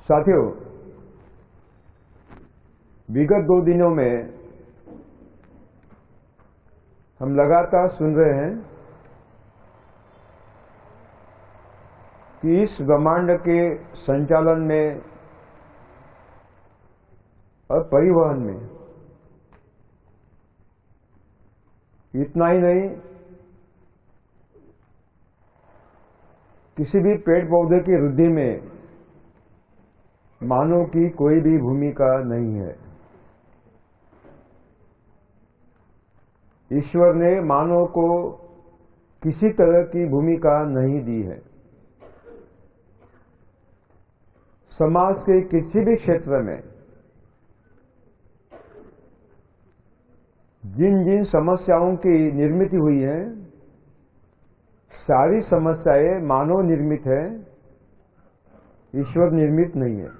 साथियों, विगत 2 दिनों में हम लगातार सुन रहे हैं कि इस ब्रह्मांड के संचालन में और परिवहन में इतना ही नहीं, किसी भी पेड़ पौधे की वृद्धि में मानव की कोई भी भूमिका नहीं है। ईश्वर ने मानव को किसी तरह की भूमिका नहीं दी है। समाज के किसी भी क्षेत्र में जिन जिन समस्याओं की निर्मित हुई है, सारी समस्याएं मानव निर्मित है, ईश्वर निर्मित नहीं है।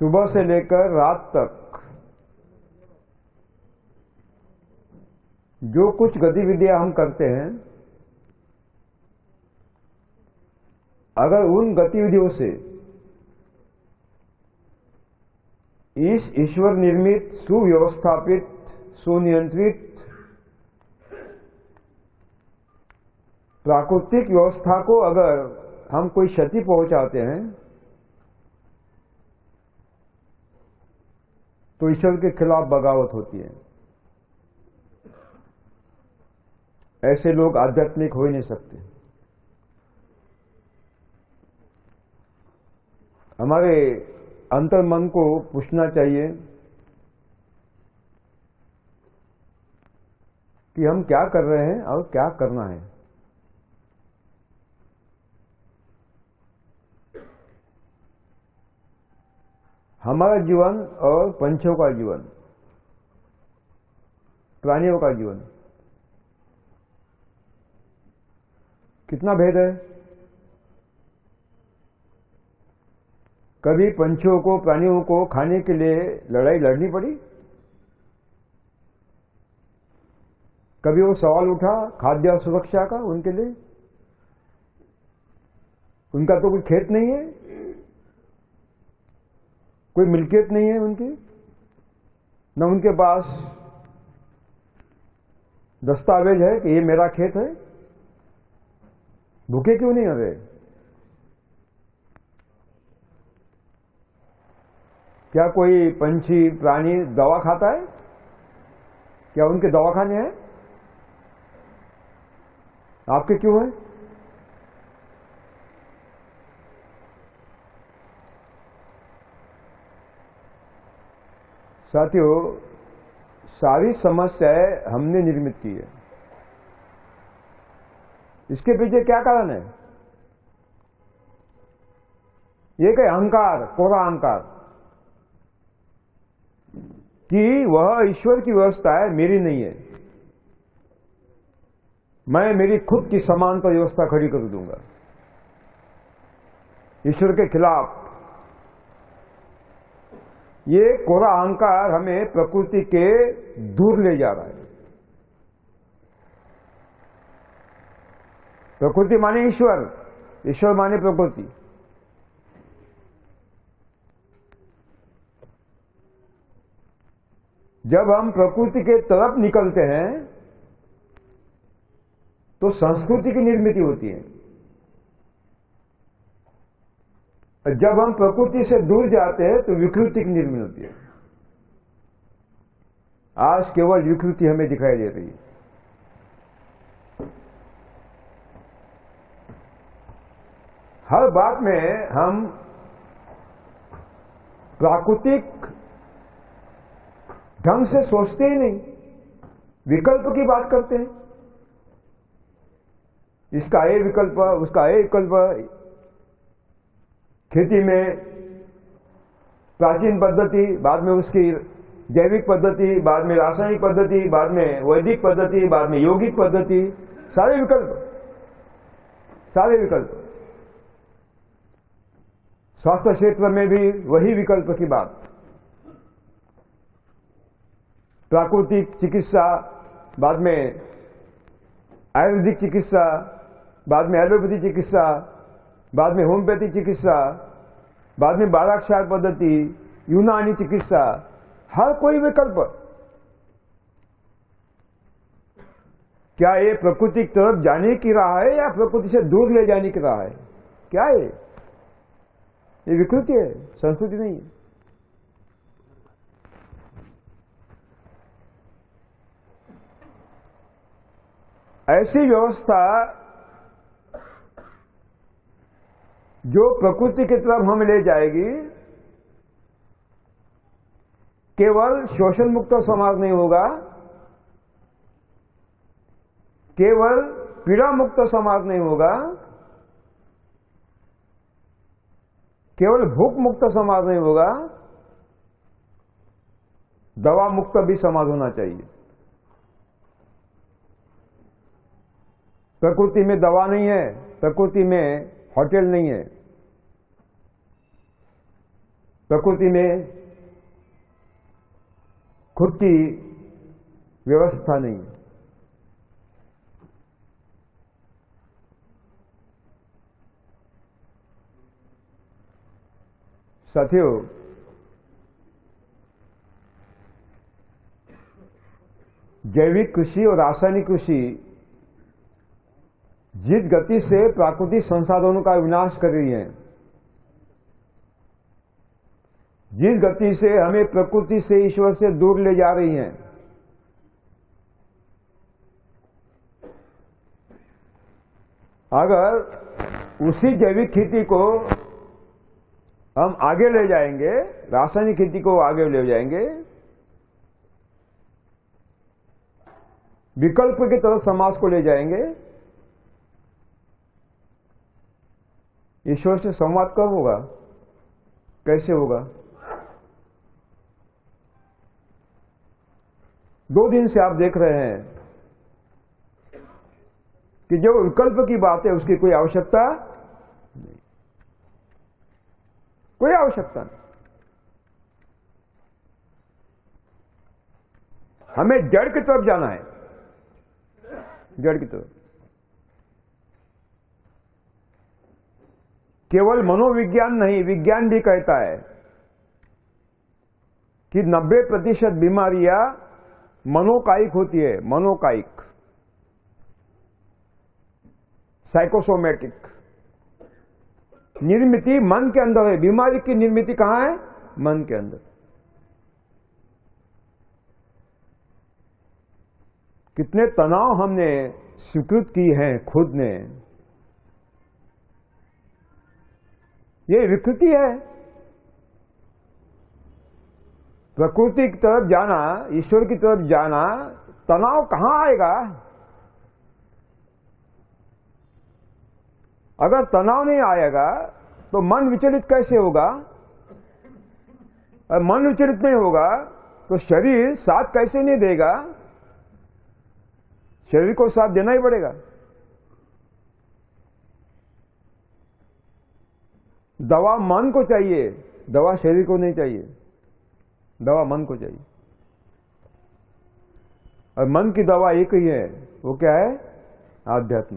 सुबह से लेकर रात तक जो कुछ गतिविधियां हम करते हैं, अगर उन गतिविधियों से इस ईश्वर निर्मित, सुव्यवस्थापित, सुनियंत्रित प्राकृतिक व्यवस्था को अगर हम कोई क्षति पहुंचाते हैं, तो ईश्वर के खिलाफ बगावत होती है। ऐसे लोग आध्यात्मिक हो ही नहीं सकते। हमारे अंतर्मन को पूछना चाहिए कि हम क्या कर रहे हैं और क्या करना है। हमारा जीवन और पंछियों का जीवन, प्राणियों का जीवन कितना भेद है। कभी पंछियों को, प्राणियों को खाने के लिए लड़ाई लड़नी पड़ी? कभी वो सवाल उठा खाद्य सुरक्षा का उनके लिए? उनका तो कोई खेत नहीं है, कोई मिल्कियत नहीं है उनकी, न उनके पास दस्तावेज है कि ये मेरा खेत है। भूखे क्यों नहीं रहे? क्या कोई पंछी, प्राणी दवा खाता है? क्या उनके दवाखाने हैं? आपके क्यों है? साथियों, सारी समस्याएं हमने निर्मित की है। इसके पीछे क्या कारण है? ये क्या अहंकार, कोरा अहंकार कि वह ईश्वर की व्यवस्था है, मेरी नहीं है। मैं मेरी खुद की समानता व्यवस्था खड़ी कर दूंगा। ईश्वर के खिलाफ ये कोरा अहंकार हमें प्रकृति के दूर ले जा रहा है। प्रकृति माने ईश्वर, ईश्वर माने प्रकृति। जब हम प्रकृति के तरफ निकलते हैं तो संस्कृति की निर्मित होती है। जब हम प्रकृति से दूर जाते हैं तो विकृति की निर्मित होती है। आज केवल विकृति हमें दिखाई दे रही है। हर बात में हम प्राकृतिक ढंग से सोचते ही नहीं, विकल्प की बात करते हैं। इसका ये विकल्प, उसका ये विकल्प। खेती में प्राचीन पद्धति, बाद में उसकी जैविक पद्धति, बाद में रासायनिक पद्धति, बाद में वैदिक पद्धति, बाद में यौगिक पद्धति, सारे विकल्प, सारे विकल्प। स्वास्थ्य क्षेत्र में भी वही विकल्प की बात। प्राकृतिक चिकित्सा, बाद में आयुर्वेदिक चिकित्सा, बाद में एलोपैथी चिकित्सा, बाद में होम्योपैथी चिकित्सा, बाद में बालाक्षार पद्धति, यूनानी चिकित्सा, हर कोई विकल्प। क्या ये प्रकृति की तरफ जाने की राह है या प्रकृति से दूर ले जाने की राह है? क्या है ये? विकृति है, संस्कृति नहीं है। ऐसी व्यवस्था जो प्रकृति की तरफ हमें ले जाएगी, केवल शोषण मुक्त समाज नहीं होगा, केवल पीड़ा मुक्त समाज नहीं होगा, केवल भूख मुक्त समाज नहीं होगा, दवा मुक्त भी समाज होना चाहिए। प्रकृति में दवा नहीं है, प्रकृति में होटल नहीं है, प्रकृति में खुद की व्यवस्था नहीं है। साथियों, जैविक कृषि और रासायनिक कृषि जिस गति से प्राकृतिक संसाधनों का विनाश कर रही है, जिस गति से हमें प्रकृति से, ईश्वर से दूर ले जा रही हैं, अगर उसी जैविक खेती को हम आगे ले जाएंगे, रासायनिक खेती को आगे ले जाएंगे, विकल्प की तरफ समाज को ले जाएंगे, ईश्वर से संवाद कब होगा? कैसे होगा? 2 दिन से आप देख रहे हैं कि जो विकल्प की बात है उसकी कोई आवश्यकता नहीं, कोई आवश्यकता नहीं। हमें जड़ की तरफ जाना है, जड़ की तरफ। केवल मनोविज्ञान नहीं, विज्ञान भी कहता है कि 90% बीमारियां मनोकायिक होती है, मनोकायिक, साइकोसोमेटिक। निर्मिति मन के अंदर है, बीमारी की निर्मिति कहां है? मन के अंदर। कितने तनाव हमने स्वीकृत की हैं खुद ने, ये विकृति है। प्रकृति की तरफ जाना, ईश्वर की तरफ जाना, तनाव कहां आएगा? अगर तनाव नहीं आएगा तो मन विचलित कैसे होगा? और मन विचलित नहीं होगा तो शरीर साथ कैसे नहीं देगा? शरीर को साथ देना ही पड़ेगा। दवा मन को चाहिए, दवा शरीर को नहीं चाहिए, दवा मन को चाहिए। और मन की दवा एक ही है, वो क्या है? आध्यात्म।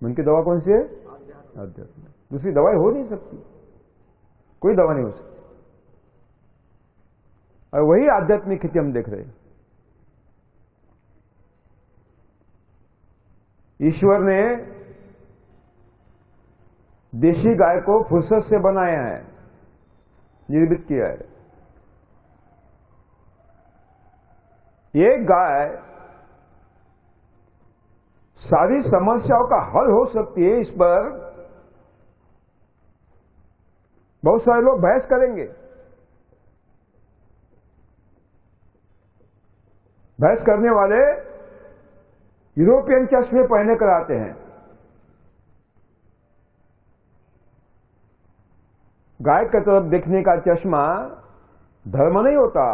मन की दवा कौन सी है? आध्यात्म। दूसरी दवाई हो नहीं सकती, कोई दवा नहीं हो सकती। और वही आध्यात्मिक खेती हम देख रहे हैं। ईश्वर ने देशी गाय को फुर्सत से बनाया है, निर्मित किया है। ये गाय सारी समस्याओं का हल हो सकती है, इस पर बहुत सारे लोग बहस करेंगे। बहस करने वाले यूरोपियन चश्मे पहने कर आते हैं। गाय की तरफ देखने का चश्मा धर्म नहीं होता,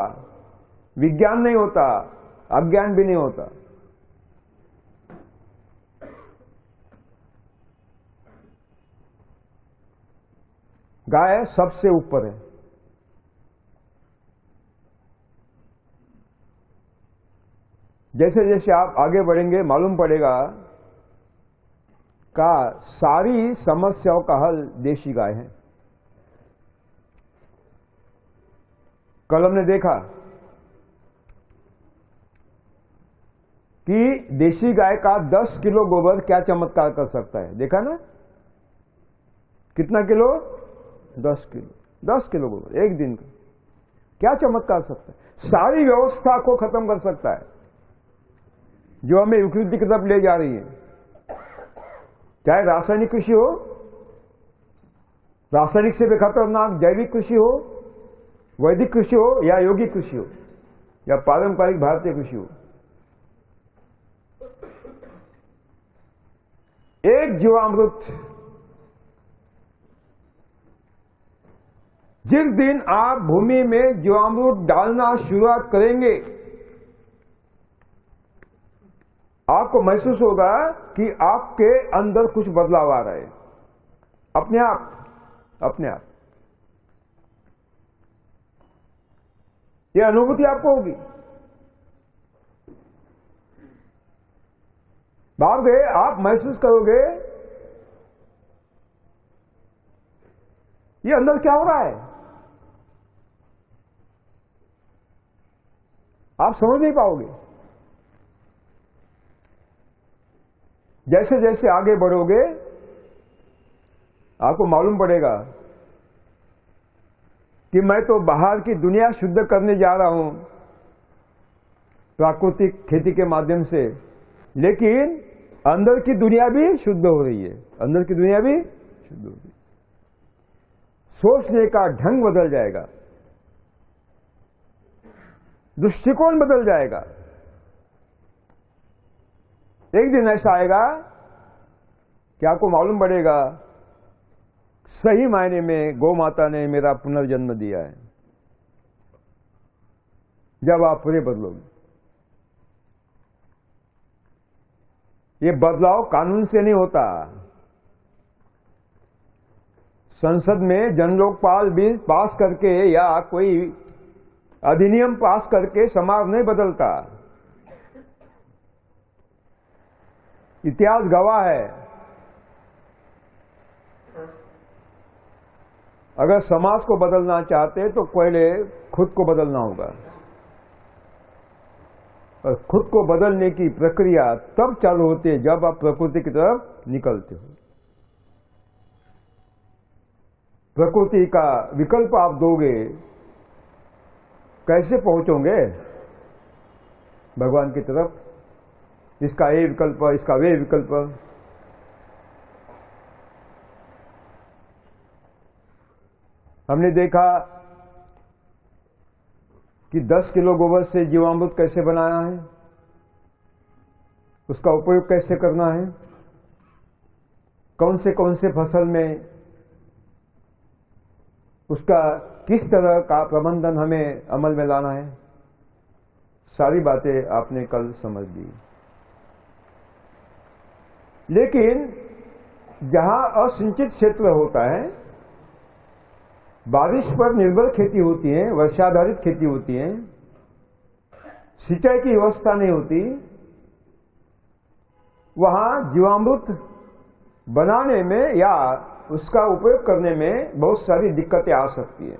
विज्ञान नहीं होता, अज्ञान भी नहीं होता। गाय सबसे ऊपर है। जैसे जैसे आप आगे बढ़ेंगे मालूम पड़ेगा का सारी समस्याओं का हल देशी गाय है। कल हमने देखा कि देशी गाय का 10 किलो गोबर क्या चमत्कार कर सकता है। देखा ना, कितना किलो? 10 किलो। 10 किलो गोबर एक दिन का क्या चमत्कार सकता है। सारी व्यवस्था को खत्म कर सकता है जो हमें विकृति की तरफ ले जा रही है। चाहे रासायनिक कृषि हो, रासायनिक से भी खतरनाक जैविक कृषि हो, वैदिक कृषि हो या योगिक कृषि हो या पारंपरिक भारतीय कृषि हो, एक जीवामृत जिस दिन आप भूमि में जीवामृत डालना शुरुआत करेंगे, आपको महसूस होगा कि आपके अंदर कुछ बदलाव आ रहा है। अपने आप ये अनुभूति आपको होगी। बाहर गए आप महसूस करोगे ये अंदर क्या हो रहा है, आप समझ नहीं पाओगे। जैसे जैसे आगे बढ़ोगे आपको मालूम पड़ेगा कि मैं तो बाहर की दुनिया शुद्ध करने जा रहा हूं प्राकृतिक खेती के माध्यम से, लेकिन अंदर की दुनिया भी शुद्ध हो रही है। अंदर की दुनिया भी शुद्ध हो रही है। सोचने का ढंग बदल जाएगा, दृष्टिकोण बदल जाएगा। एक दिन ऐसा आएगा कि आपको मालूम पड़ेगा सही मायने में गौ माता ने मेरा पुनर्जन्म दिया है। जब आप पूरे बदलोगे, ये बदलाव कानून से नहीं होता। संसद में जनलोकपाल बिल पास करके या कोई अधिनियम पास करके समाज नहीं बदलता। इतिहास गवाह है, अगर समाज को बदलना चाहते तो पहले खुद को बदलना होगा, और खुद को बदलने की प्रक्रिया तब चालू होती है जब आप प्रकृति की तरफ निकलते हो। प्रकृति का विकल्प आप दोगे, कैसे पहुंचोगे भगवान की तरफ? इसका ये विकल्प, इसका वे विकल्प। हमने देखा कि 10 किलो गोबर से जीवामृत कैसे बनाना है, उसका उपयोग कैसे करना है, कौन से फसल में उसका किस तरह का प्रबंधन हमें अमल में लाना है। सारी बातें आपने कल समझ ली। लेकिन जहां असिंचित क्षेत्र होता है, बारिश पर निर्भर खेती होती है, वर्षाधारित खेती होती है, सिंचाई की व्यवस्था नहीं होती, वहां जीवामृत बनाने में या उसका उपयोग करने में बहुत सारी दिक्कतें आ सकती है।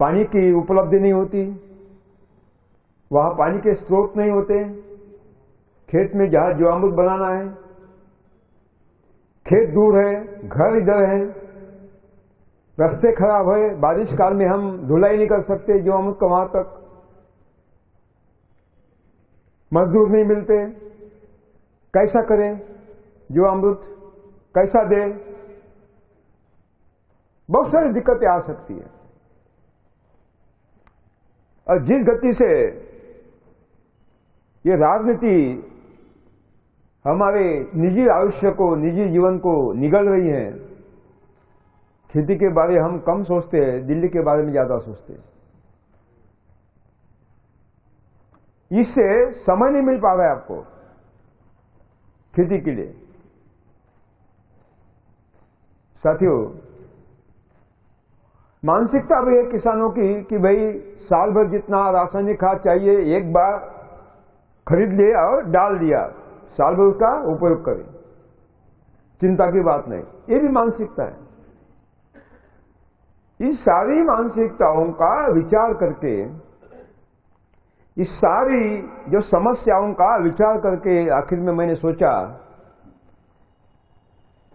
पानी की उपलब्धि नहीं होती, वहां पानी के स्रोत नहीं होते। खेत में जहां जीवामृत बनाना है, खेत दूर है, घर इधर है, रास्ते खराब है, बारिश काल में हम ढुलाई नहीं कर सकते जीवामृत को वहां तक, मजदूर नहीं मिलते, कैसा करें जीवामृत, कैसा दे? बहुत सारी दिक्कतें आ सकती है। और जिस गति से ये राजनीति हमारे निजी आयुष्य को, निजी जीवन को निगल रही है, खेती के बारे हम कम सोचते हैं, दिल्ली के बारे में ज्यादा सोचते हैं। इससे समय नहीं मिल पा रहा है आपको खेती के लिए। साथियों, मानसिकता भी है किसानों की कि भाई साल भर जितना रासायनिक खाद चाहिए एक बार खरीद लिया और डाल दिया, साल भर उसका उपयोग करें, चिंता की बात नहीं। ये भी मानसिकता है। इस सारी मानसिकताओं का विचार करके, इस सारी जो समस्याओं का विचार करके आखिर में मैंने सोचा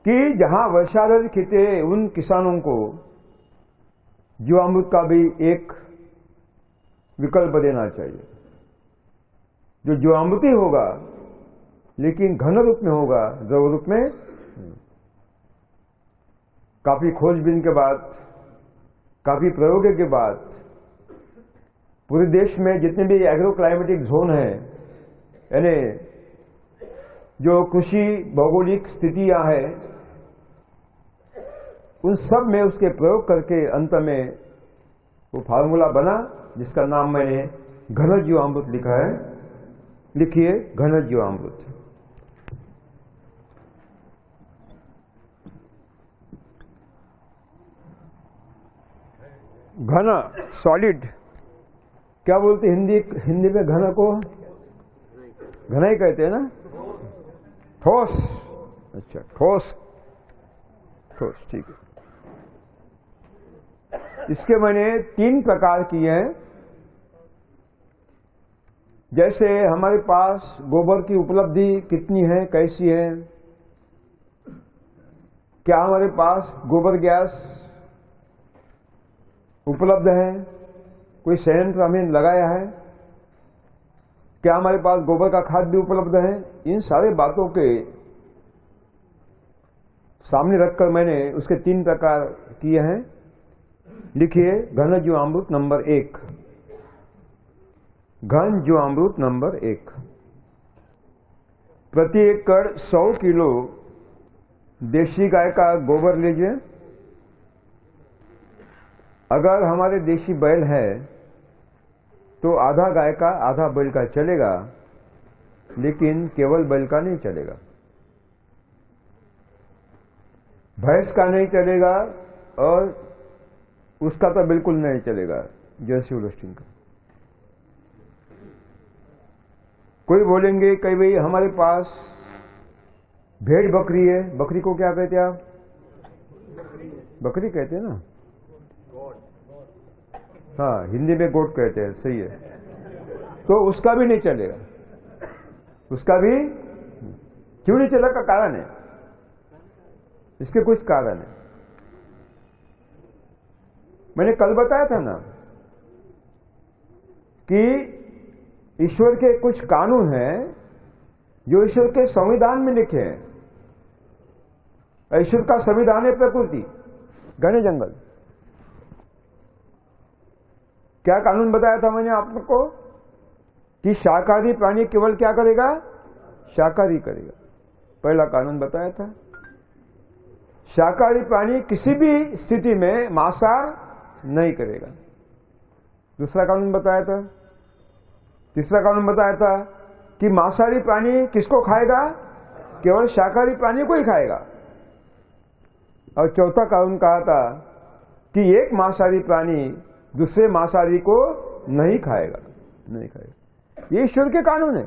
कि जहां वर्षाधारित खेती है उन किसानों को जीवामृत का भी एक विकल्प देना चाहिए, जो जीवामृती होगा लेकिन घन रूप में होगा, द्रव रूप में। काफी खोजबीन के बाद, काफी प्रयोगों के बाद पूरे देश में जितने भी एग्रो क्लाइमेटिक जोन हैं, यानी जो कृषि भौगोलिक स्थितियां हैं, उन सब में उसके प्रयोग करके अंत में वो फार्मूला बना जिसका नाम मैंने घन जीवामृत लिखा है। लिखिए, घन जीवामृत। घन, सॉलिड, क्या बोलते हिंदी में घन को? घना ही कहते हैं ना। ठोस, अच्छा ठोस, ठोस, ठीक है। इसके मैंने 3 प्रकार किए हैं। जैसे हमारे पास गोबर की उपलब्धि कितनी है, कैसी है, क्या हमारे पास गोबर गैस उपलब्ध है, कोई संयंत्र हमें लगाया है, क्या हमारे पास गोबर का खाद भी उपलब्ध है, इन सारे बातों के सामने रखकर मैंने उसके 3 प्रकार किए हैं। लिखिए, घन जीवामृत नंबर 1। घन जीवामृत नंबर 1, प्रति एकड़ 100 किलो देशी गाय का गोबर लीजिए। अगर हमारे देशी बैल है तो आधा गाय का आधा बैल का चलेगा, लेकिन केवल बैल का नहीं चलेगा, भैंस का नहीं चलेगा और उसका तो बिल्कुल नहीं चलेगा, जर्सी होल्स्टीन का। कोई बोलेंगे कई भाई हमारे पास भेड़ बकरी है, बकरी को क्या कहते हैं आप? बकरी कहते हैं ना। हाँ, हिंदी में गोट कहते हैं, सही है। तो उसका भी नहीं चलेगा, उसका भी क्यों नहीं चलेगा? कारण है, इसके कुछ कारण है। मैंने कल बताया था ना कि ईश्वर के कुछ कानून हैं जो ईश्वर के संविधान में लिखे हैं। ईश्वर का संविधान है प्रकृति, घने जंगल। क्या कानून बताया था मैंने आप लोग को कि शाकाहारी प्राणी केवल क्या करेगा? शाकाहारी करेगा। पहला कानून बताया था। शाकाहारी प्राणी किसी भी स्थिति में मांसाहार नहीं करेगा। दूसरा कानून बताया था। तीसरा कानून बताया था कि मांसाहारी प्राणी किसको खाएगा? केवल शाकाहारी प्राणी को ही खाएगा। और चौथा कानून कहा था कि एक मांसाहारी प्राणी दूसरे मांसाहारी को नहीं खाएगा, नहीं खाएगा। ये ईश्वर के कानून है।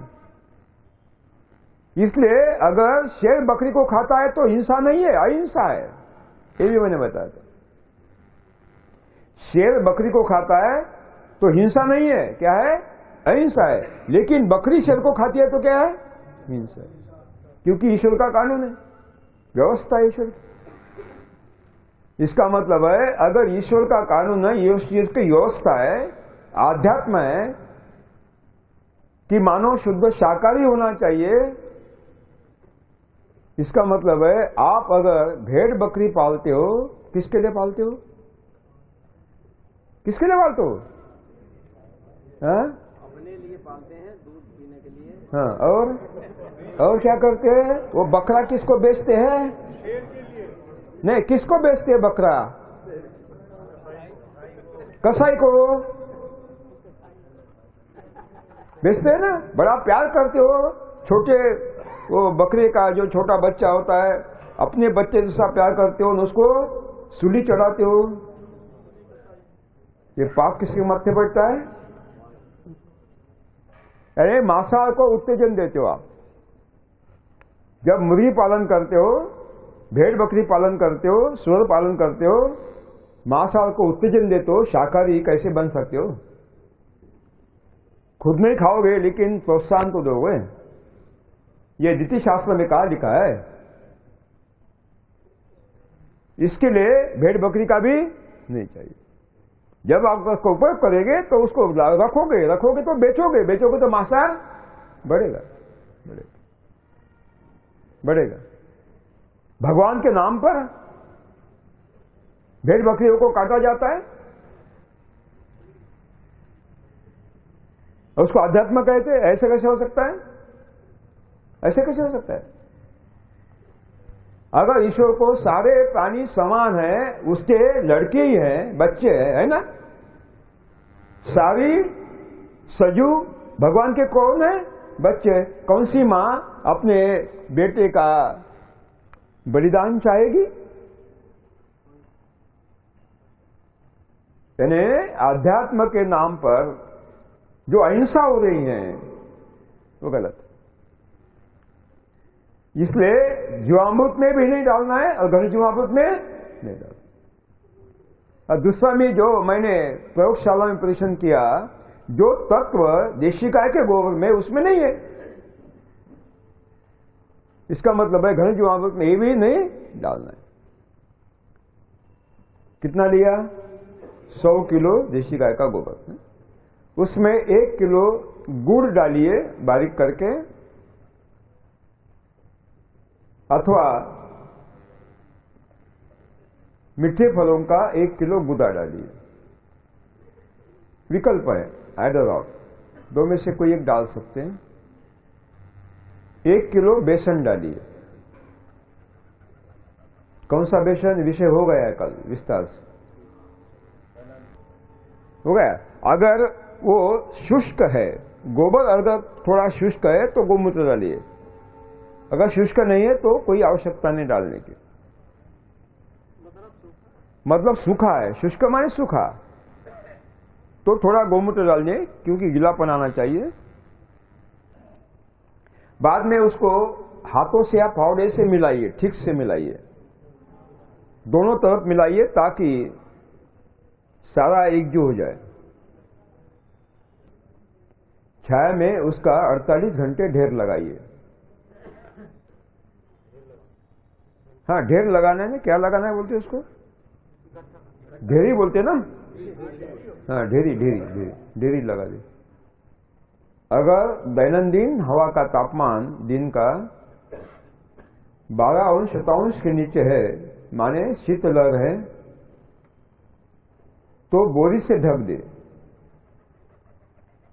इसलिए अगर शेर बकरी को खाता है तो हिंसा नहीं है, अहिंसा है। ये भी मैंने बताया था। शेर बकरी को खाता है तो हिंसा नहीं है, क्या है? अहिंसा है। लेकिन बकरी शेर को खाती है तो क्या है? हिंसा है, क्योंकि ईश्वर का कानून है, व्यवस्था है ईश्वर। इसका मतलब है अगर ईश्वर का कानून है, इसकी व्यवस्था है, आध्यात्म है कि मानव शुद्ध शाकाहारी होना चाहिए, इसका मतलब है आप अगर भेड़ बकरी पालते हो, किसके लिए पालते हो? किसके लिए पालते हो? हाँ? अपने लिए पालते हैं, दूध पीने के लिए। हाँ, और क्या करते हैं? वो बकरा किसको बेचते हैं? शेर के लिए नहीं, किसको बेचते हैं बकरा? कसाई को बेचते हैं ना। बड़ा प्यार करते हो। छोटे वो बकरे का जो छोटा बच्चा होता है अपने बच्चे जैसा प्यार करते हो, उसको सूली चढ़ाते हो, ये पाप किसके माथे पड़ता है? अरे मांसाहार को उत्तेजन देते हो आप। जब मुर्गी पालन करते हो, भेड़ बकरी पालन करते हो, सूअर पालन करते हो, मांसाहार को उत्तेजन देते हो, शाकाहारी कैसे बन सकते हो? खुद नहीं खाओगे लेकिन प्रोत्साहन तो दोगे। ये नीति शास्त्र में कहा लिखा है। इसके लिए भेड़ बकरी का भी नहीं चाहिए। जब आप उसको उपयोग करेंगे तो उसको रखोगे तो बेचोगे तो मांसाहार बढ़ेगा। भगवान के नाम पर भेड़ बकरियों को काटा जाता है, उसको अध्यात्म कहते हैं। ऐसे कैसे हो सकता है? ऐसे कैसे हो सकता है? अगर ईश्वर को सारे प्राणी समान है, उसके लड़के ही हैं, बच्चे हैं, है ना? सारी सजू भगवान के कौन है? बच्चे। कौन सी मां अपने बेटे का बलिदान चाहेगी? यानी आध्यात्म के नाम पर जो अहिंसा हो रही है वो गलत। इसलिए जीवामृत में भी नहीं डालना है और घनी जीवामृत में नहीं डालना। और दूसरा में जो मैंने प्रयोगशाला में परीक्षण किया, जो तत्व देशी गाय के गोबर में उसमें नहीं है। इसका मतलब है घनी जीवामृत में ये भी नहीं डालना है। कितना लिया? 100 किलो देशी गाय का गोबर, उसमें 1 किलो गुड़ डालिए बारीक करके, अथवा मीठे फलों का 1 किलो गुदा डालिए। विकल्प है, आइदर और, दो में से कोई एक डाल सकते हैं। 1 किलो बेसन डालिए। कौन सा बेसन? विषय हो गया है कल विस्तार से, हो गया। अगर वो शुष्क है, गोबर अगर थोड़ा शुष्क है तो गोमूत्र डालिए। अगर शुष्क नहीं है तो कोई आवश्यकता नहीं डालने की। मतलब सूखा है, शुष्क माने सूखा, तो थोड़ा गोमूत्र डालिए क्योंकि गीलापन आना चाहिए। बाद में उसको हाथों से या फावड़े से मिलाइए, ठीक से मिलाइए, दोनों तरफ मिलाइए ताकि सारा एकजुट हो जाए। छाया में उसका 48 घंटे ढेर लगाइए। हाँ, ढेर लगाना है ना, क्या लगाना है बोलते उसको? ढेरी बोलते ना? हाँ, ढेरी लगा दे। अगर दैनंदिन हवा का तापमान दिन का 12 के नीचे है, माने शीतलहर है, तो बोरी से ढक दे,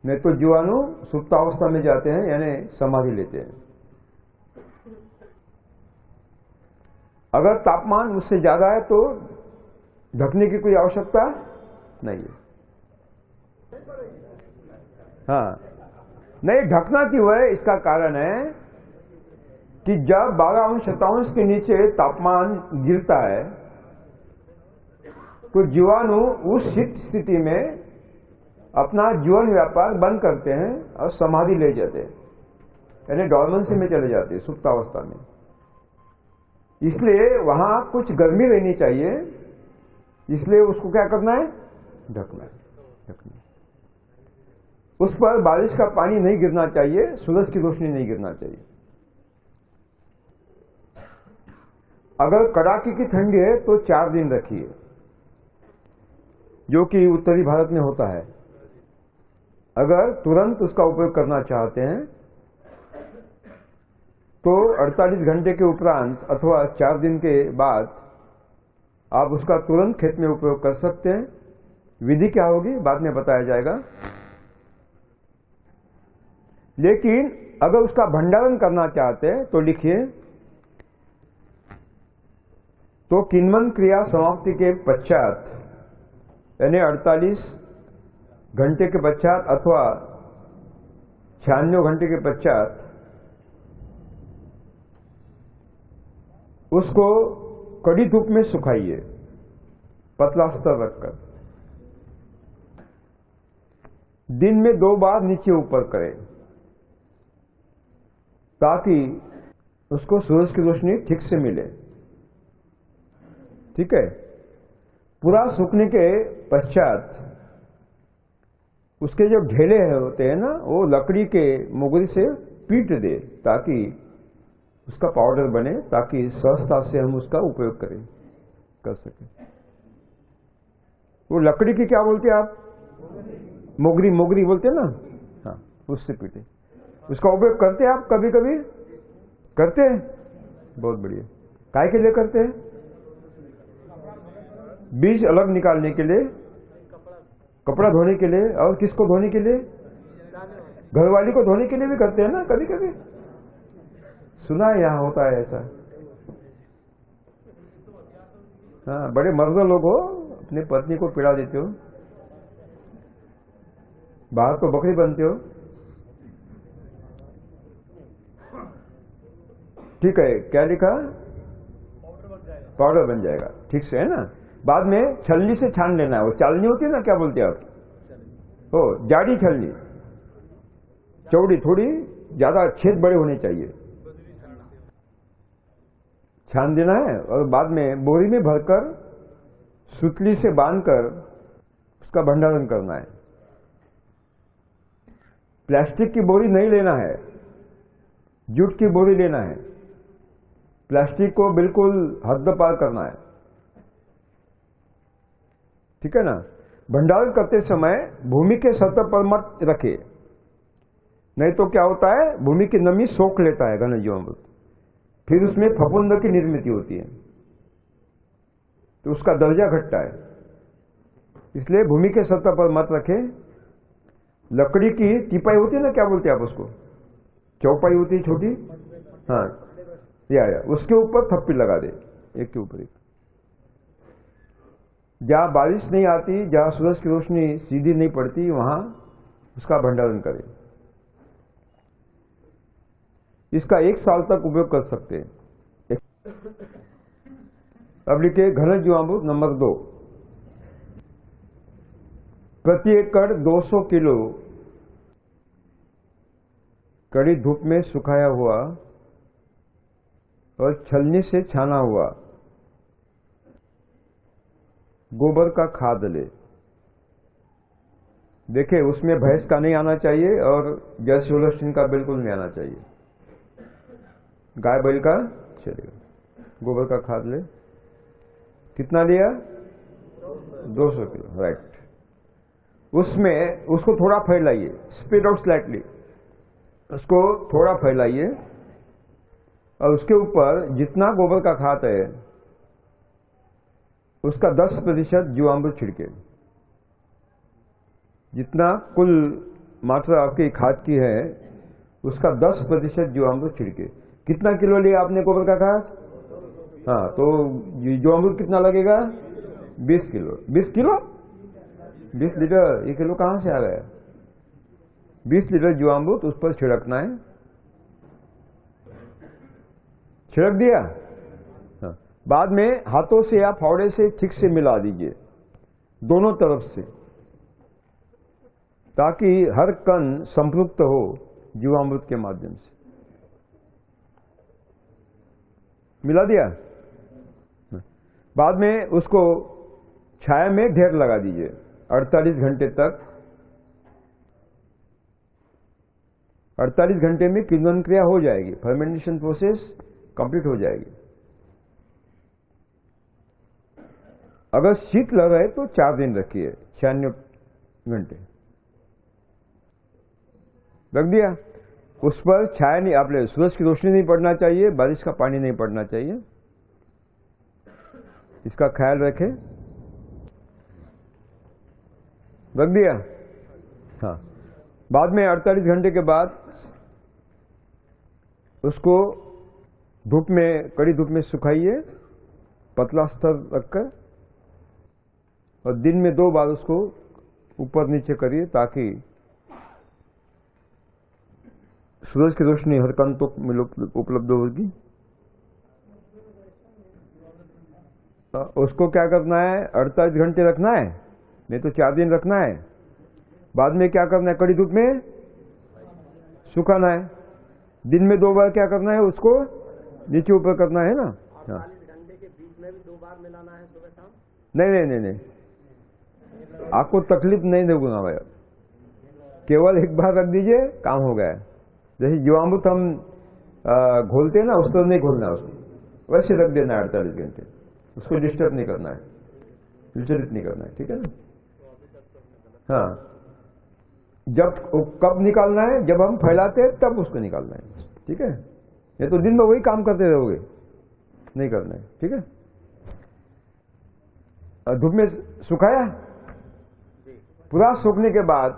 नहीं तो जीवाणु सुप्तावस्था में जाते हैं, यानी समाधि लेते हैं। अगर तापमान उससे ज्यादा है तो ढकने की कोई आवश्यकता नहीं है। हाँ, नहीं ढकना क्यों है? इसका कारण है कि जब 12 के नीचे तापमान गिरता है तो जीवाणु उस शीत स्थिति में अपना जीवन व्यापार बंद करते हैं और समाधि ले जाते हैं, यानी डॉर्मेंसी में चले जाते हैं, सुप्तावस्था में। इसलिए वहां कुछ गर्मी रहनी चाहिए, इसलिए उसको क्या करना है? ढकना है। उस पर बारिश का पानी नहीं गिरना चाहिए, सूरज की रोशनी नहीं गिरना चाहिए। अगर कड़ाके की ठंडी है तो 4 दिन रखिए, जो कि उत्तरी भारत में होता है। अगर तुरंत उसका उपयोग करना चाहते हैं तो 48 घंटे के उपरांत अथवा 4 दिन के बाद आप उसका तुरंत खेत में उपयोग कर सकते हैं। विधि क्या होगी बाद में बताया जाएगा। लेकिन अगर उसका भंडारण करना चाहते हैं तो लिखिए, तो किन्वन क्रिया समाप्ति के पश्चात, यानी 48 घंटे के पश्चात अथवा 96 घंटे के पश्चात उसको कड़ी धूप में सुखाइए, पतला स्तर रखकर। दिन में 2 बार नीचे ऊपर करें ताकि उसको सूरज की रोशनी ठीक से मिले। ठीक है। पूरा सूखने के पश्चात उसके जो ढेले होते हैं ना, वो लकड़ी के मोगरी से पीट दे ताकि उसका पाउडर बने, ताकि सहजता से हम उसका उपयोग कर सकें। वो लकड़ी की क्या बोलते हैं आप? मोगरी बोलते हैं ना, हाँ, उससे पीटे। उसका उपयोग करते हैं आप? कभी कभी करते हैं। बहुत बढ़िया। काय के लिए करते हैं? बीज अलग निकालने के लिए, कपड़ा धोने के लिए, और किसको धोने के लिए? घरवाली को धोने के लिए भी करते हैं ना कभी कभी। सुना है यहां होता है ऐसा। हाँ, बड़े मर्द लोग हो, अपनी पत्नी को पीड़ा देते हो, बाहर तो बकरी बनते हो। ठीक है, क्या लिखा? पाउडर बन जाएगा। ठीक से, है ना। बाद में छलनी से छान लेना है। वो चालनी होती है ना, क्या बोलते हैं आप? हो, जाड़ी छलनी, चौड़ी, थोड़ी ज्यादा छेद बड़े होने चाहिए। छान देना है और बाद में बोरी में भरकर सुतली से बांधकर उसका भंडारण करना है। प्लास्टिक की बोरी नहीं लेना है, जूट की बोरी लेना है। प्लास्टिक को बिल्कुल हद पार करना है। ठीक है ना। भंडारण करते समय भूमि के सतह पर मत रखे, नहीं तो क्या होता है, भूमि की नमी सोख लेता है घन जीवामृत, फिर उसमें फफूंद की निर्मित होती है, तो उसका दर्जा घटता है। इसलिए भूमि के सतह पर मत रखे। लकड़ी की टीपाई होती है ना, क्या बोलते हैं आप उसको? चौपाई होती है छोटी, हाँ, या उसके ऊपर थप्पी लगा दे, एक के ऊपर एक। जहां बारिश नहीं आती, जहां सूरज की रोशनी सीधी नहीं पड़ती, वहां उसका भंडारण करें। इसका 1 साल तक उपयोग कर सकते हैं। अब लिखे घन जीवामृत नंबर 2। प्रति एकड़ 200 किलो कड़ी धूप में सुखाया हुआ और छलनी से छाना हुआ गोबर का खाद ले। देखिए, उसमें भैंस का नहीं आना चाहिए और जर्सी होल्स्टीन का बिल्कुल नहीं आना चाहिए। गाय बैल का चलेगा। गोबर का खाद ले। कितना लिया? 200 किलो, राइट। उसमें उसको थोड़ा फैलाइए, स्प्रेड आउट स्लाइटली, उसको थोड़ा फैलाइए और उसके ऊपर जितना गोबर का खाद है उसका 10% जीवामृत छिड़के। जितना कुल मात्रा आपकी खाद की है उसका 10% जीवामृत छिड़के। कितना किलो लिया आपने गोबर का खाद? हाँ, तो जीवामृत कितना लगेगा? 20 किलो। 20 किलो? 20 लीटर? ये किलो कहां से आ गया? 20 लीटर जीवामृत उस पर छिड़कना है। छिड़क दिया? हाँ। बाद में हाथों से या फावड़े से ठीक से मिला दीजिए दोनों तरफ से, ताकि हर कण संपृक्त हो जीवामृत के माध्यम से। मिला दिया? बाद में उसको छाया में ढेर लगा दीजिए 48 घंटे तक। 48 घंटे में किण्वन क्रिया हो जाएगी, फर्मेंटेशन प्रोसेस कंप्लीट हो जाएगी। अगर शीत लग रहा है तो 4 दिन रखिए, 96 घंटे रख दिया। उस पर छाया नहीं, आप सूरज की रोशनी नहीं पड़ना चाहिए, बारिश का पानी नहीं पड़ना चाहिए, इसका ख्याल रखें। रख दिया? हाँ। बाद में 48 घंटे के बाद उसको धूप में, कड़ी धूप में सुखाइए, पतला स्तर रखकर, और दिन में 2 बार उसको ऊपर नीचे करिए ताकि सूरज की रोशनी हर कण तक उपलब्ध होगी। उसको क्या करना है, 48 घंटे रखना है, नहीं तो 4 दिन रखना है। बाद में क्या करना है, कड़ी धूप में सुखाना है। दिन में 2 बार क्या करना है, उसको नीचे ऊपर करना है ना। हाँ, 48 घंटे के बीच में भी 2 बार मिलाना है सुबह शाम। नहीं नहीं नहीं नहीं, आपको तकलीफ नहीं दूंगा भाई, केवल एक बार रख दीजिए, काम हो गया है। जैसे जीवामृत हम घोलते हैं ना, उस तरह नहीं घोलना है उसको, वैसे रख देना है 48 घंटे, उसको डिस्टर्ब नहीं करना है, विचलित नहीं करना है, ठीक है ना। हाँ, जब कब निकालना है, जब हम फैलाते हैं तब उसको निकालना है, ठीक है। ये तो दिन में वही काम करते रहोगे, नहीं करना है, ठीक है। धूप में सुखाया, पूरा सूखने के बाद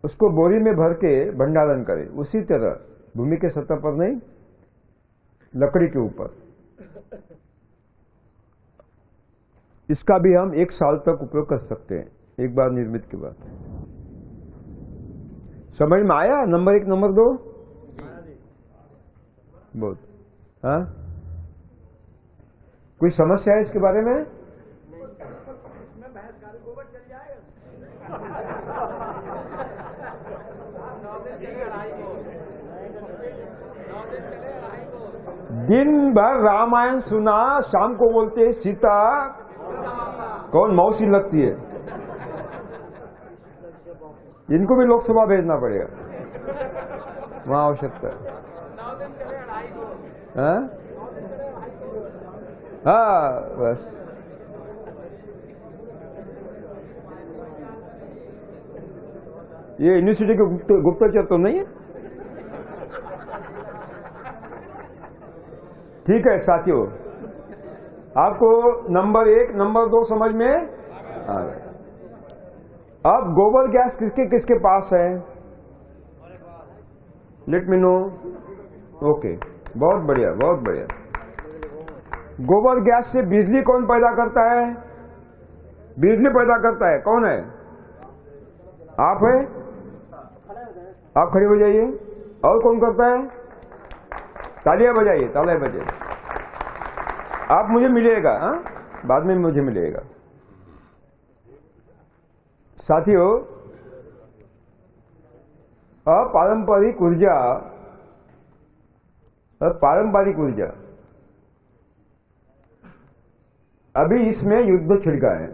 उसको बोरी में भर के भंडारण करें, उसी तरह भूमि के सतह पर नहीं, लकड़ी के ऊपर। इसका भी हम 1 साल तक उपयोग कर सकते हैं, एक बार निर्मित के बाद। समझ में आया? नंबर 1 नंबर 2 बहुत। हाँ, कोई समस्या है इसके बारे में? दिन भर रामायण सुना, शाम को बोलते हैं सीता कौन मौसी लगती है। इनको भी लोकसभा भेजना पड़ेगा, वहां आवश्यकता है। हाँ बस, ये यूनिवर्सिटी के गुप्तचर तो नहीं है। ठीक है साथियों, आपको नंबर 1 नंबर 2 समझ में आ गया। अब गोबर गैस किसके किसके पास है, लेट मी नो। ओके, बहुत बढ़िया बहुत बढ़िया। गोबर गैस से बिजली कौन पैदा करता है? बिजली पैदा करता है कौन है? आप है, आप खड़े हो जाइए। और कौन करता है? तालियां बजाइए, तालियां बजाइए। आप मुझे मिलेगा, हाँ बाद में मुझे मिलेगा। साथियों, अपारंपरिक ऊर्जा और पारंपरिक ऊर्जा, अभी इसमें युद्ध छिड़ गया है।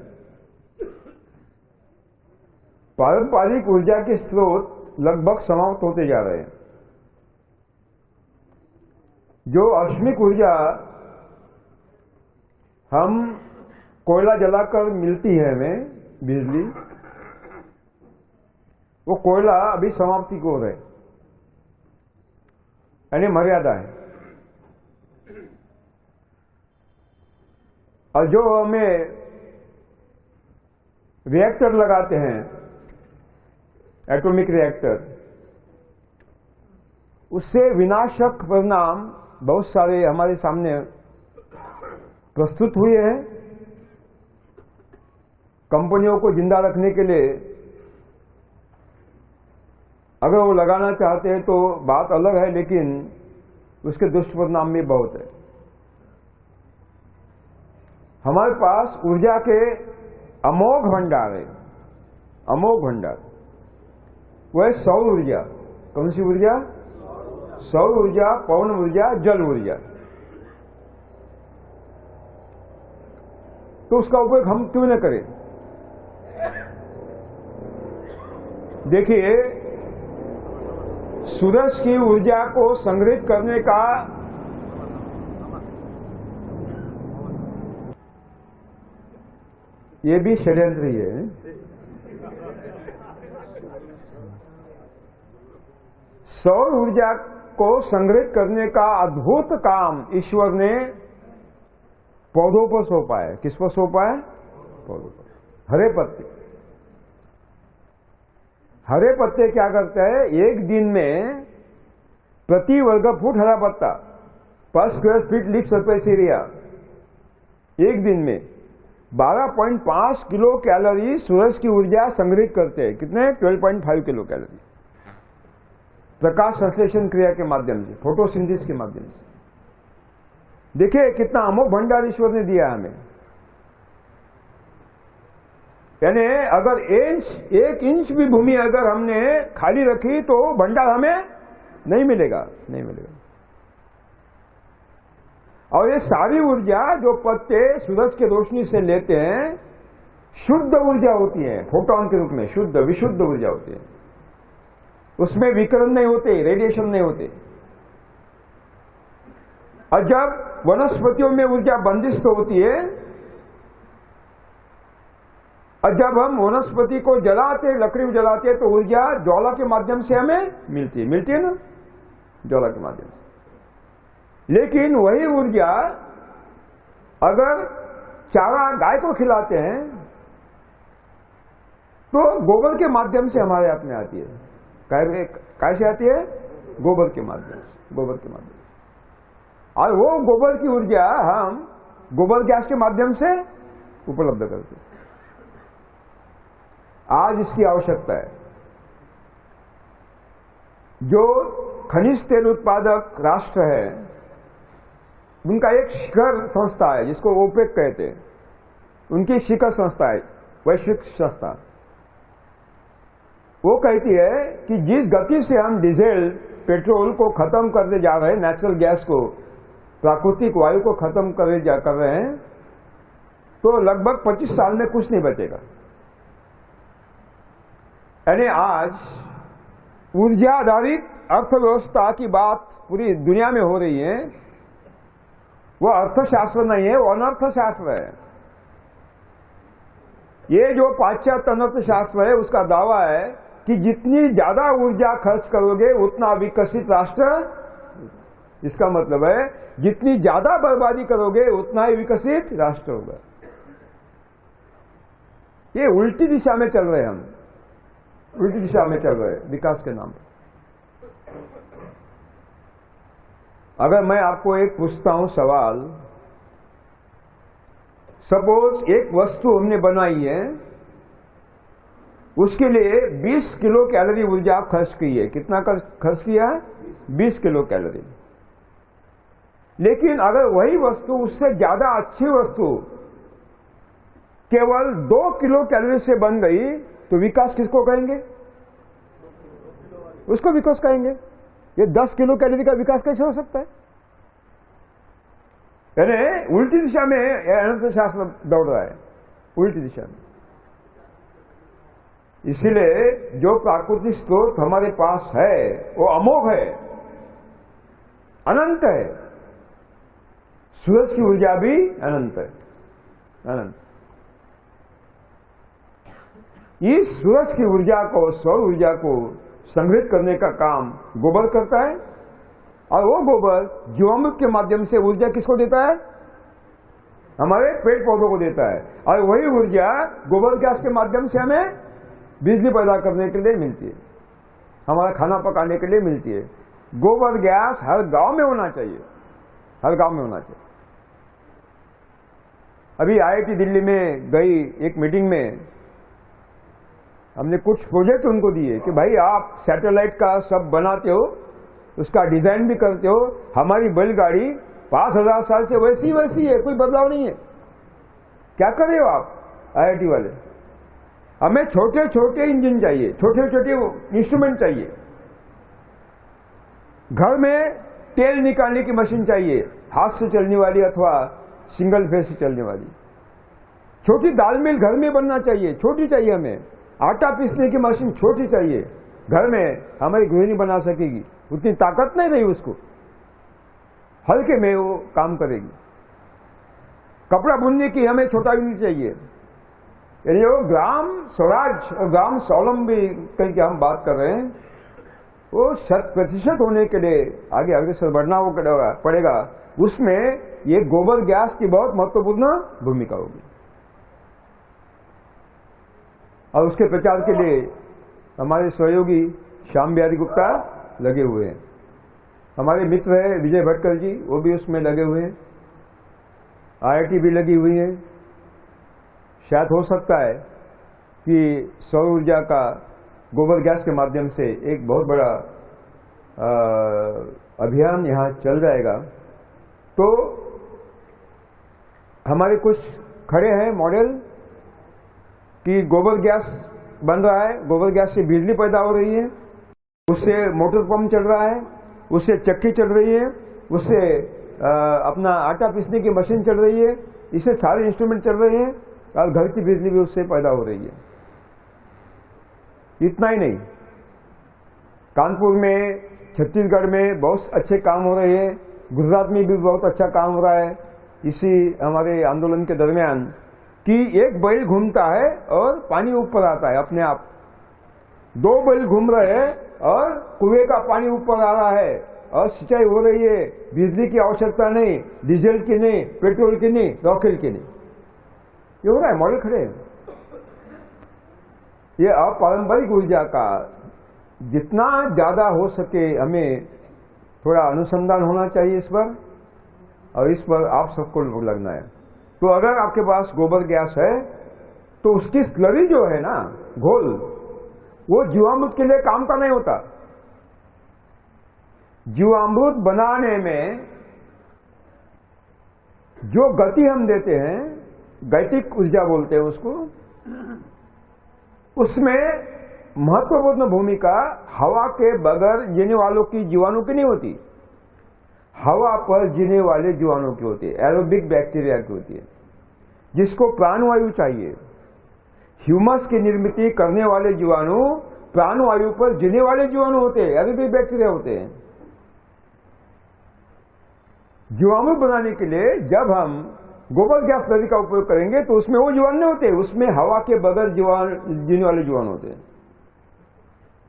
पारंपरिक ऊर्जा के स्रोत लगभग समाप्त होते जा रहे हैं। जो आकस्मिक ऊर्जा हम कोयला जलाकर मिलती है हमें बिजली, वो कोयला अभी समाप्ति को है, यानी मर्यादा है। और जो हमें रिएक्टर लगाते हैं, एटॉमिक रिएक्टर, उससे विनाशक परिणाम बहुत सारे हमारे सामने प्रस्तुत हुए हैं। कंपनियों को जिंदा रखने के लिए अगर वो लगाना चाहते हैं तो बात अलग है, लेकिन उसके दुष्परिणाम भी बहुत है। हमारे पास ऊर्जा के अमोघ भंडार है, अमोघ भंडार। वह सौर ऊर्जा, कौन सी ऊर्जा? सौर ऊर्जा, पवन ऊर्जा, जल ऊर्जा। तो उसका उपयोग हम क्यों न करें? देखिए, सूरज की ऊर्जा को संग्रहित करने का ये भी षड्यंत्र ही है। सौर ऊर्जा को संग्रहित करने का अद्भुत काम ईश्वर ने पौधों पर सौंपा है। किस पर सौंपा है? पौधों पर। हरे पत्ते, हरे पत्ते क्या करते हैं? एक दिन में प्रति वर्ग फुट हरा पत्ता, पर square feet leaf surface area, एक दिन में 12.5 किलो कैलोरी सूरज की ऊर्जा संग्रहित करते हैं। कितने? 12.5 किलो कैलोरी, प्रकाश संश्लेषण क्रिया के माध्यम से, फोटोसिंथेसिस के माध्यम से। देखिए कितना अमोघ भंडार ईश्वर ने दिया हमें। यानी अगर एक इंच भी भूमि अगर हमने खाली रखी तो भंडार हमें नहीं मिलेगा, नहीं मिलेगा। और ये सारी ऊर्जा जो पत्ते सूरज की रोशनी से लेते हैं शुद्ध ऊर्जा होती है, फोटोन के रूप में शुद्ध विशुद्ध ऊर्जा होती है। उसमें विकिरण नहीं होते, रेडिएशन नहीं होते। और जब वनस्पतियों में ऊर्जा बंदिश होती है, और जब हम वनस्पति को जलाते, लकड़ी को जलाते हैं तो ऊर्जा ज्वाला के माध्यम से हमें मिलती है ना, ज्वाला के माध्यम से। लेकिन वही ऊर्जा अगर चारा गाय को खिलाते हैं तो गोबर के माध्यम से हमारे हाथ में आती है। कैसे आती है? गोबर के माध्यम से, गोबर के माध्यम से। और वो गोबर की ऊर्जा हम गोबर गैस के माध्यम से उपलब्ध करते हैं। आज इसकी आवश्यकता है। जो खनिज तेल उत्पादक राष्ट्र है उनका एक शिखर संस्था है जिसको ओपेक कहते हैं, उनकी शिखर संस्था है, वैश्विक संस्था। वो कहती है कि जिस गति से हम डीजल पेट्रोल को खत्म करते जा रहे हैं, नेचुरल गैस को, प्राकृतिक वायु को खत्म कर रहे हैं, तो लगभग 25 साल में कुछ नहीं बचेगा। यानी आज ऊर्जा आधारित अर्थव्यवस्था की बात पूरी दुनिया में हो रही है। वो अर्थशास्त्र नहीं है, वो अनर्थशास्त्र है। ये जो पाश्चात्य अनर्थशास्त्र है उसका दावा है कि जितनी ज्यादा ऊर्जा खर्च करोगे उतना विकसित राष्ट्र, इसका मतलब है जितनी ज्यादा बर्बादी करोगे उतना ही विकसित राष्ट्र होगा। ये उल्टी दिशा में चल रहे हैं, हम उल्टी दिशा में चल रहे हैं विकास के नाम पर। अगर मैं आपको एक पूछता हूं सवाल, सपोज एक वस्तु हमने बनाई है, उसके लिए 20 किलो कैलोरी ऊर्जा खर्च की है। कितना खर्च किया है? 20 किलो कैलोरी। लेकिन अगर वही वस्तु उससे ज्यादा अच्छी वस्तु केवल 2 किलो कैलोरी से बन गई तो विकास किसको कहेंगे? उसको विकास कहेंगे। ये 10 किलो कैलोरी का विकास कैसे हो सकता है? यानी उल्टी दिशा में अर्थशास्त्र दौड़ रहा है, उल्टी दिशा में। इसलिए जो प्राकृतिक स्रोत हमारे पास है वो अमोघ है, अनंत है। सूरज की ऊर्जा भी अनंत है, अनंत। इस सूरज की ऊर्जा को, सौर ऊर्जा को संग्रहित करने का काम गोबर करता है, और वो गोबर जीवामृत के माध्यम से ऊर्जा किसको देता है? हमारे पेड़ पौधों को देता है। और वही ऊर्जा गोबर गैस के माध्यम से हमें बिजली पैदा करने के लिए मिलती है, हमारा खाना पकाने के लिए मिलती है। गोबर गैस हर गांव में होना चाहिए, हर गांव में होना चाहिए। अभी IIT दिल्ली में गई एक मीटिंग में हमने कुछ प्रोजेक्ट उनको दिए कि भाई आप सैटेलाइट का सब बनाते हो, उसका डिजाइन भी करते हो, हमारी बैलगाड़ी 5000 साल से वैसी वैसी है, कोई बदलाव नहीं है। क्या कर रहे हो आप IIT वाले? हमें छोटे छोटे इंजन चाहिए, छोटे छोटे इंस्ट्रूमेंट चाहिए। घर में तेल निकालने की मशीन चाहिए, हाथ से चलने वाली अथवा सिंगल फेस से चलने वाली। छोटी दाल मिल घर में बनना चाहिए, छोटी चाहिए हमें। आटा पीसने की मशीन छोटी चाहिए, घर में हमारी गृहिणी बना सकेगी, उतनी ताकत नहीं रही उसको, हल्के में वो काम करेगी। कपड़ा बुनने की हमें छोटा यूनिट चाहिए। यानी वो ग्राम स्वराज और ग्राम स्वावलंबी कहीं की हम बात कर रहे हैं, वो 100% होने के लिए आगे अग्रसर बढ़ना पड़ेगा। उसमें ये गोबर गैस की बहुत महत्वपूर्ण भूमिका होगी। और उसके प्रचार के लिए हमारे सहयोगी श्याम बिहारी गुप्ता लगे हुए हैं, हमारे मित्र है विजय भटकर जी, वो भी उसमें लगे हुए हैं, IIT भी लगी हुई है। शायद हो सकता है कि सौर ऊर्जा का गोबर गैस के माध्यम से एक बहुत बड़ा अभियान यहाँ चल जाएगा। तो हमारे कुछ खड़े हैं मॉडल कि गोबर गैस बन रहा है, गोबर गैस से बिजली पैदा हो रही है, उससे मोटर पंप चल रहा है, उससे चक्की चल रही है, उससे अपना आटा पीसने की मशीन चल रही है, इससे सारे इंस्ट्रूमेंट चल रहे हैं और घर की बिजली भी उससे पैदा हो रही है। इतना ही नहीं, कानपुर में, छत्तीसगढ़ में बहुत अच्छे काम हो रहे हैं, गुजरात में भी बहुत अच्छा काम हो रहा है इसी हमारे आंदोलन के दरमियान, कि एक बैल घूमता है और पानी ऊपर आता है अपने आप, 2 बैल घूम रहे हैं और कुएं का पानी ऊपर आ रहा है और सिंचाई हो रही है, बिजली की आवश्यकता नहीं, डीजल की नहीं, पेट्रोल की नहीं, रॉकेल की नहीं। ये हो रहा है, मॉडल खड़े हैं। ये अपारंपरिक ऊर्जा का जितना ज्यादा हो सके हमें थोड़ा अनुसंधान होना चाहिए इस पर, और इस पर आप सबको लगना है। तो अगर आपके पास गोबर गैस है तो उसकी स्लरी जो है ना, घोल, वो जीवामृत के लिए काम का नहीं होता। जीवामृत बनाने में जो गति हम देते हैं, गैतिक ऊर्जा बोलते हैं उसको, उसमें महत्वपूर्ण भूमिका हवा के बगैर जीने वालों की, जीवाणु की नहीं होती, हवा पर जीने वाले जीवाणु की होती है, एरोबिक बैक्टीरिया की होती है, जिसको प्राणवायु चाहिए। ह्यूमस की निर्मित करने वाले जीवाणु प्राणवायु पर जीने वाले जीवाणु होते हैं, एरोबिक बैक्टीरिया होते हैं। जीवाणु बनाने के लिए जब हम गोबर गैस स्लरी का उपयोग करेंगे तो उसमें वो जीवाणु नहीं होते, उसमें हवा के बगैर जीने वाले जीवाणु होते हैं।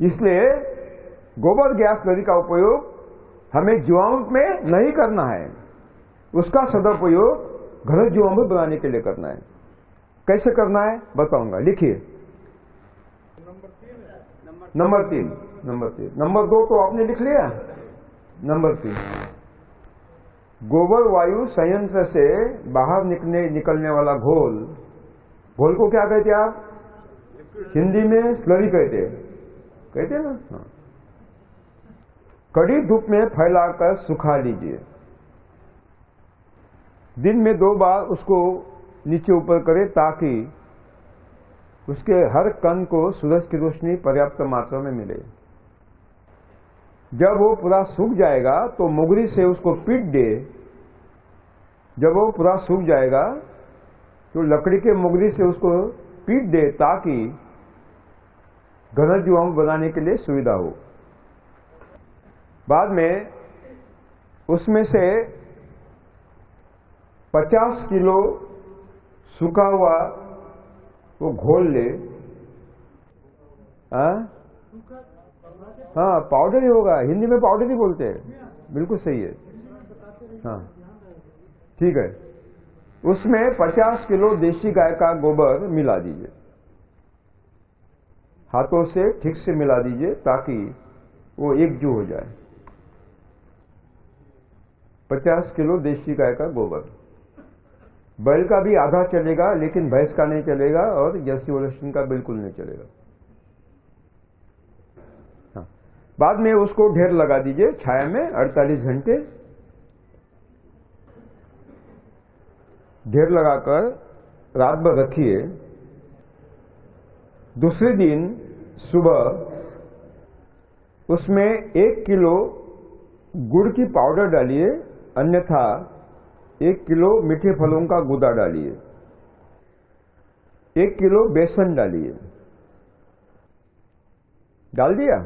इसलिए गोबर गैस स्लरी का उपयोग हमें जीवामृत में नहीं करना है, उसका सदुपयोग घन जीवामृत बनाने के लिए करना है। कैसे करना है बताऊंगा, लिखिए। नंबर 3। नंबर 2 तो आपने लिख लिया। नंबर 3, गोबर वायु संयंत्र से बाहर निकलने वाला घोल को क्या कहते हैं आप? हिंदी में स्लरी कहते हैं ना। हाँ। कड़ी धूप में फैलाकर सुखा लीजिए। दिन में 2 बार उसको नीचे ऊपर करें ताकि उसके हर कण को सूरज की रोशनी पर्याप्त मात्रा में मिले। जब वो पूरा सूख जाएगा तो मुगरी से उसको पीट दे। जब वो पूरा सूख जाएगा तो लकड़ी के मुगरी से उसको पीट दे ताकि घन जीवाणु बनाने के लिए सुविधा हो। बाद में उसमें से 50 किलो सूखा हुआ वो घोल ले। हाँ, पाउडर ही होगा, हिंदी में पाउडर ही बोलते हैं, बिल्कुल सही है। हाँ ठीक है, उसमें 50 किलो देशी गाय का गोबर मिला दीजिए। हाथों से ठीक से मिला दीजिए ताकि वो एकजुट हो जाए। 50 किलो देशी गाय का गोबर। बैल का भी आधा चलेगा लेकिन भैंस का नहीं चलेगा और जर्सी होल्स्टीन का बिल्कुल नहीं चलेगा। हाँ। बाद में उसको ढेर लगा दीजिए छाया में 48 घंटे। ढेर लगाकर रात भर रखिए। दूसरे दिन सुबह उसमें 1 किलो गुड़ की पाउडर डालिए, अन्यथा 1 किलो मीठे फलों का गूदा डालिए। 1 किलो बेसन डालिए। डाल दिया?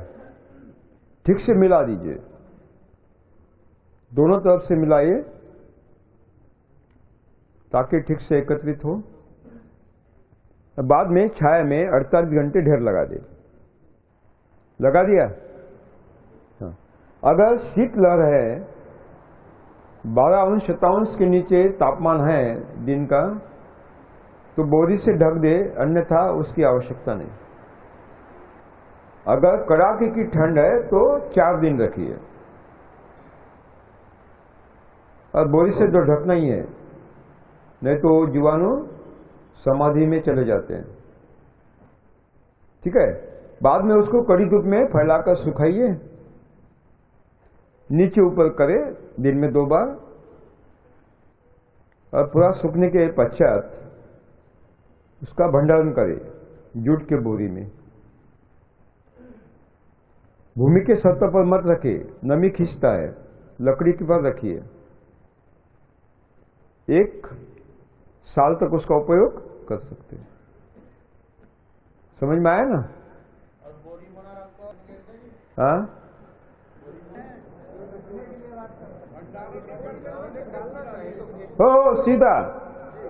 ठीक से मिला दीजिए, दोनों तरफ से मिलाइए ताकि ठीक से एकत्रित हो। बाद में छाया में 48 घंटे ढेर लगा दे। लगा दिया? हाँ। अगर शीतलहर है, 12 के नीचे तापमान है दिन का, तो बोरी से ढक दे, अन्यथा उसकी आवश्यकता नहीं। अगर कड़ाके की ठंड है तो 4 दिन रखिए और बोरी से तो ढकना ही है, नहीं तो जीवाणु समाधि में चले जाते हैं। ठीक है। बाद में उसको कड़ी धूप में फैलाकर सुखाइए, नीचे ऊपर करे दिन में 2 बार। और पूरा सूखने के पश्चात उसका भंडारण करें जूट के बोरी में। भूमि के सतह पर मत रखिए, नमी खींचता है, लकड़ी के पास रखिए। 1 साल तक उसका उपयोग कर सकते हैं। समझ में आया ना? हाँ, हो सीधा।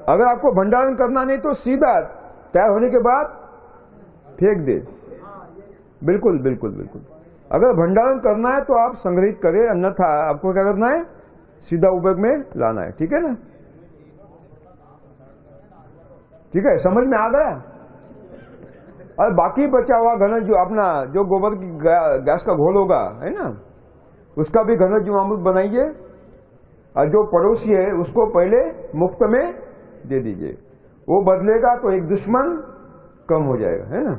अगर आपको भंडारण करना नहीं तो सीधा तैयार होने के बाद फेंक दे। बिल्कुल बिल्कुल बिल्कुल। अगर भंडारण करना है तो आप संग्रहित करें, अन्यथा आपको क्या करना है, सीधा उपयोग में लाना है। ठीक है ना? ठीक है, समझ में आ गया? और बाकी बचा हुआ घनज जो अपना जो गोबर की गैस का घोल होगा, है ना, उसका भी घनज जीवामृत बनाइए। और जो पड़ोसी है उसको पहले मुफ्त में दे दीजिए। वो बदलेगा तो एक दुश्मन कम हो जाएगा, है ना?